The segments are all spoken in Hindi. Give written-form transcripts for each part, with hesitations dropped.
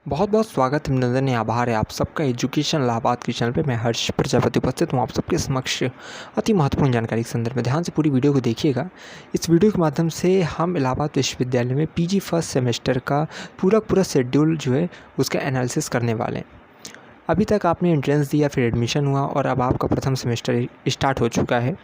बहुत बहुत स्वागत अभिनंदन या आभार है आप सबका एजुकेशन इलाहाबाद के चैनल पे। मैं हर्ष प्रजापति उपस्थित हूँ आप सबके समक्ष अति महत्वपूर्ण जानकारी के संदर्भ में। ध्यान से पूरी वीडियो को देखिएगा। इस वीडियो के माध्यम से हम इलाहाबाद विश्वविद्यालय में पीजी फर्स्ट सेमेस्टर का पूरा शेड्यूल जो है उसका एनालिसिस करने वाले हैं। अभी तक आपने एंट्रेंस दिया, फिर एडमिशन हुआ और अब आपका प्रथम सेमेस्टर स्टार्ट हो चुका है।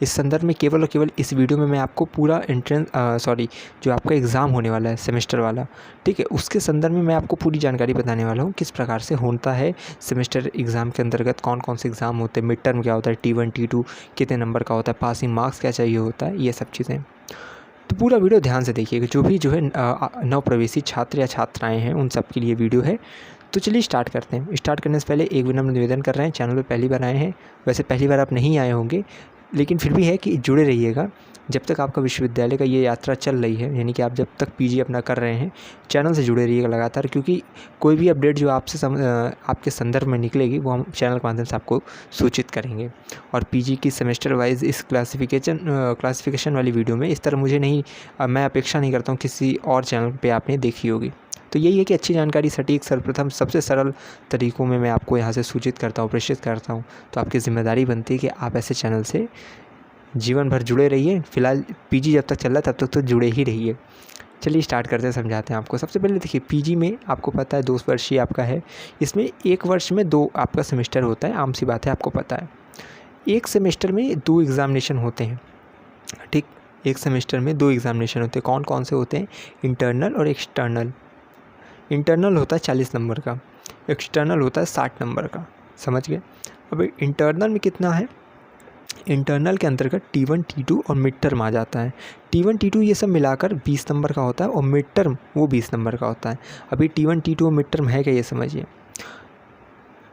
इस संदर्भ में केवल और केवल इस वीडियो में मैं आपको पूरा जो आपका एग्ज़ाम होने वाला है सेमेस्टर वाला, ठीक है, उसके संदर्भ में मैं आपको पूरी जानकारी बताने वाला हूँ। किस प्रकार से होता है सेमेस्टर एग्ज़ाम के अंतर्गत, कौन कौन से एग्ज़ाम होते हैं, मिड टर्म क्या होता है, T1 T2 कितने नंबर का होता है, पासिंग मार्क्स क्या चाहिए होता है, ये सब चीज़ें। तो पूरा वीडियो ध्यान से देखिएगा। जो भी नव प्रवेशी छात्र या छात्राएँ हैं उन सब के लिए वीडियो है। तो चलिए स्टार्ट करते हैं। स्टार्ट करने से पहले एक विनम्र निवेदन कर रहे हैं, चैनल पे पहली बार आए हैं, वैसे पहली बार आप नहीं आए होंगे, लेकिन फिर भी है कि जुड़े रहिएगा। जब तक आपका विश्वविद्यालय का ये यात्रा चल रही है, यानी कि आप जब तक पीजी अपना कर रहे हैं, चैनल से जुड़े रहिएगा लगातार, क्योंकि कोई भी अपडेट जो आपके संदर्भ में निकलेगी वो हम चैनल के माध्यम से आपको सूचित करेंगे। और पीजी की सेमेस्टर वाइज इस क्लासिफिकेशन वाली वीडियो में इस तरह मैं अपेक्षा नहीं करता हूँ किसी और चैनल पर आपने देखी होगी। तो यही है कि अच्छी जानकारी सटीक सर्वप्रथम सबसे सरल तरीक़ों में मैं आपको यहाँ से सूचित करता हूँ, प्रेषित करता हूँ। तो आपकी ज़िम्मेदारी बनती है कि आप ऐसे चैनल से जीवन भर जुड़े रहिए। फ़िलहाल पीजी जब तक चल रहा है तब तक तो जुड़े ही रहिए। चलिए स्टार्ट करते हैं, समझाते हैं आपको। सबसे पहले देखिए, पीजी में आपको पता है 2 वर्षीय आपका है। इसमें 1 वर्ष में 2 आपका सेमेस्टर होता है, आम सी बात है, आपको पता है। एक सेमेस्टर में 2 एग्ज़ामिनेशन होते हैं, ठीक। एक सेमेस्टर में 2 एग्ज़ामिनेशन होते हैं। कौन कौन से होते हैं? इंटरनल और एक्सटर्नल। इंटरनल होता है 40 नंबर का, एक्सटर्नल होता है 60 नंबर का, समझ गए। अब इंटरनल में कितना है? इंटरनल के अंतर्गत T1 T2 और मिड टर्म आ जाता है। T1 T2 ये सब मिलाकर 20 नंबर का होता है और मिड टर्म वो 20 नंबर का होता है। अभी T1 T2 और मिड टर्म है क्या, ये समझिए।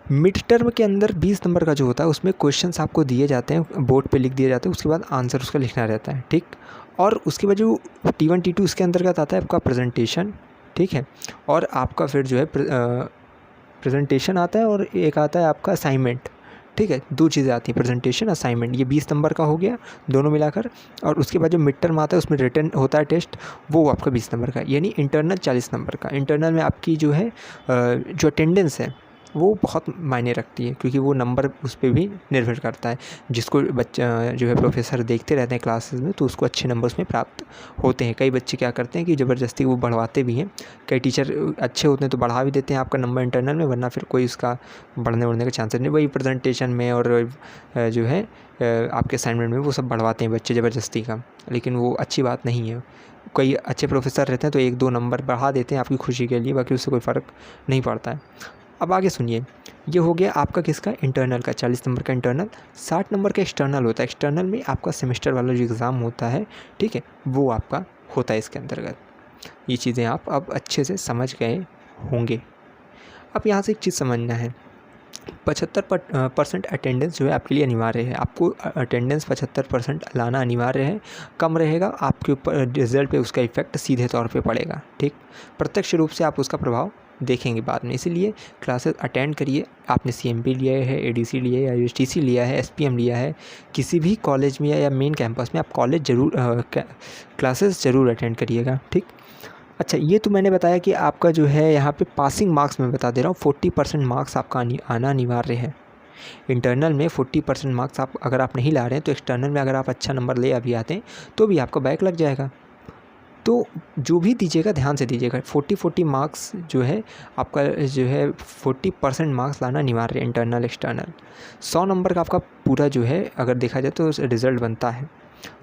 मिड टर्म के अंदर 20 नंबर का जो होता है उसमें क्वेश्चंस आपको दिए जाते हैं, बोर्ड पे लिख दिए जाते हैं, उसके बाद आंसर उसका लिखना रहता है, ठीक। और उसके बाद जो T1 T2 इसके अंतर्गत आता है आपका प्रेजेंटेशन, ठीक है, और आपका फिर जो है प्रेजेंटेशन आता है और एक आता है आपका असाइनमेंट, ठीक है। 2 चीज़ें आती हैं, प्रेजेंटेशन, असाइनमेंट। ये 20 नंबर का हो गया दोनों मिलाकर। और उसके बाद जो मिड टर्म आता है उसमें रिटन होता है टेस्ट, वो आपका 20 नंबर का, यानी इंटरनल 40 नंबर का। इंटरनल में आपकी जो है जो अटेंडेंस है वो बहुत मायने रखती है, क्योंकि वो नंबर उस पर भी निर्भर करता है। जिसको बच्चा जो है प्रोफेसर देखते रहते हैं क्लासेस में, तो उसको अच्छे नंबर उसमें प्राप्त होते हैं। कई बच्चे क्या करते हैं कि ज़बरदस्ती वो बढ़वाते भी हैं। कई टीचर अच्छे होते हैं तो बढ़ा भी देते हैं आपका नंबर इंटरनल में, वरना फिर कोई उसका बढ़ने उड़ने का चांसेस नहीं। वही प्रेजेंटेशन में और जो है आपके असाइनमेंट में वो सब बढ़वाते हैं बच्चे ज़बरदस्ती का, लेकिन वो अच्छी बात नहीं है। कई अच्छे प्रोफेसर रहते हैं तो 1-2 नंबर बढ़ा देते हैं आपकी खुशी के लिए, बाकी उससे कोई फ़र्क नहीं पड़ता है। अब आगे सुनिए, ये हो गया आपका किसका? इंटरनल का। 40 नंबर का इंटरनल, 60 नंबर का एक्सटर्नल होता है। एक्सटर्नल में आपका सेमेस्टर वाला जो एग्ज़ाम होता है, ठीक है, वो आपका होता है इसके अंतर्गत। ये चीज़ें आप अब अच्छे से समझ गए होंगे। अब यहाँ से एक चीज़ समझना है, 75% अटेंडेंस जो है आपके लिए अनिवार्य है। आपको अटेंडेंस 75% लाना अनिवार्य है। कम रहेगा आपके ऊपर रिज़ल्ट पे उसका इफ़ेक्ट सीधे तौर पे पड़ेगा, ठीक। प्रत्यक्ष रूप से आप उसका प्रभाव देखेंगे बाद में। इसीलिए क्लासेस अटेंड करिए। आपने CMP लिया है, ADC लिया है, या USTC लिया है, SPM लिया है, किसी भी कॉलेज में या मेन कैंपस में आप क्लासेस ज़रूर अटेंड करिएगा, ठीक। अच्छा, ये तो मैंने बताया कि आपका जो है यहाँ पे पासिंग मार्क्स मैं बता दे रहा हूँ, 40% मार्क्स आपका आना अनिवार्य है। इंटरनल में 40% मार्क्स अगर आप नहीं ला रहे हैं तो एक्सटर्नल में अगर आप अच्छा नंबर ले अभी आते हैं तो भी आपका बैक लग जाएगा। तो जो भी दीजिएगा ध्यान से दीजिएगा। 40 मार्क्स जो है आपका जो है 40% मार्क्स लाना अनिवार्य है इंटरनल एक्सटर्नल। 100 नंबर का आपका पूरा जो है अगर देखा जाए तो रिज़ल्ट बनता है।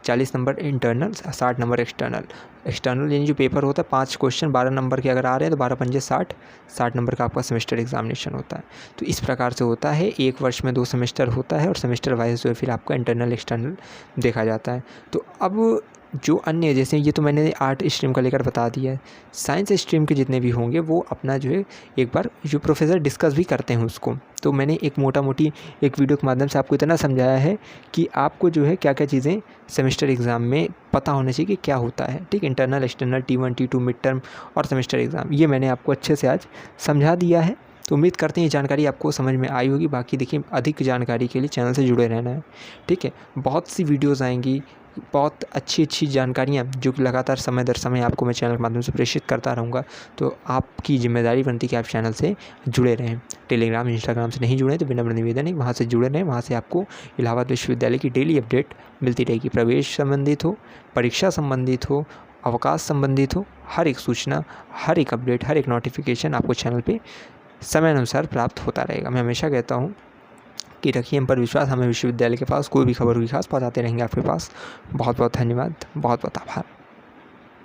40 number internal, 60 number external. External यानी जो पेपर होता है 5 क्वेश्चन 12 नंबर के अगर आ रहे हैं तो 12 पंजे 60 नंबर का आपका सेमेस्टर एग्जामिनेशन होता है। तो इस प्रकार से होता है। 1 वर्ष में 2 सेमेस्टर होता है और सेमेस्टर वाइज जो है फिर आपका इंटरनल एक्सटर्नल देखा जाता है। तो अब जो अन्य, जैसे ये तो मैंने आर्ट स्ट्रीम का लेकर बता दिया है, साइंस स्ट्रीम के जितने भी होंगे वो अपना जो है एक बार जो प्रोफेसर डिस्कस भी करते हैं उसको। तो मैंने एक मोटी एक वीडियो के माध्यम से आपको इतना समझाया है कि आपको जो है क्या क्या चीज़ें सेमेस्टर एग्ज़ाम में पता होना चाहिए कि क्या होता है, ठीक। Internal, external, T1 T2, mid term और सेमेस्टर एग्ज़ाम, ये मैंने आपको अच्छे से आज समझा दिया है। तो उम्मीद करते हैं ये जानकारी आपको समझ में आई होगी। बाकी देखिए, अधिक जानकारी के लिए चैनल से जुड़े रहना है, ठीक है। बहुत सी वीडियोज़ आएंगी, बहुत अच्छी जानकारियाँ जो कि लगातार समय दर समय आपको मैं चैनल के माध्यम से प्रेषित करता रहूँगा। तो आपकी जिम्मेदारी बनती है कि आप चैनल से जुड़े रहें। टेलीग्राम, इंस्टाग्राम से नहीं जुड़े तो विनम्र निवेदन है वहाँ से जुड़े रहें। वहाँ से आपको इलाहाबाद विश्वविद्यालय की डेली अपडेट मिलती रहेगी। प्रवेश संबंधित हो, परीक्षा संबंधित हो, अवकाश संबंधित हो, हर एक सूचना, हर एक अपडेट, हर एक नोटिफिकेशन आपको चैनल पे समय अनुसार प्राप्त होता रहेगा। मैं हमेशा कहता हूँ कि रखिए हम पर विश्वास, हमें विश्वविद्यालय के पास कोई भी खबर हुई खास पहुँचाते रहेंगे आपके पास। बहुत बहुत धन्यवाद, बहुत बहुत आभार।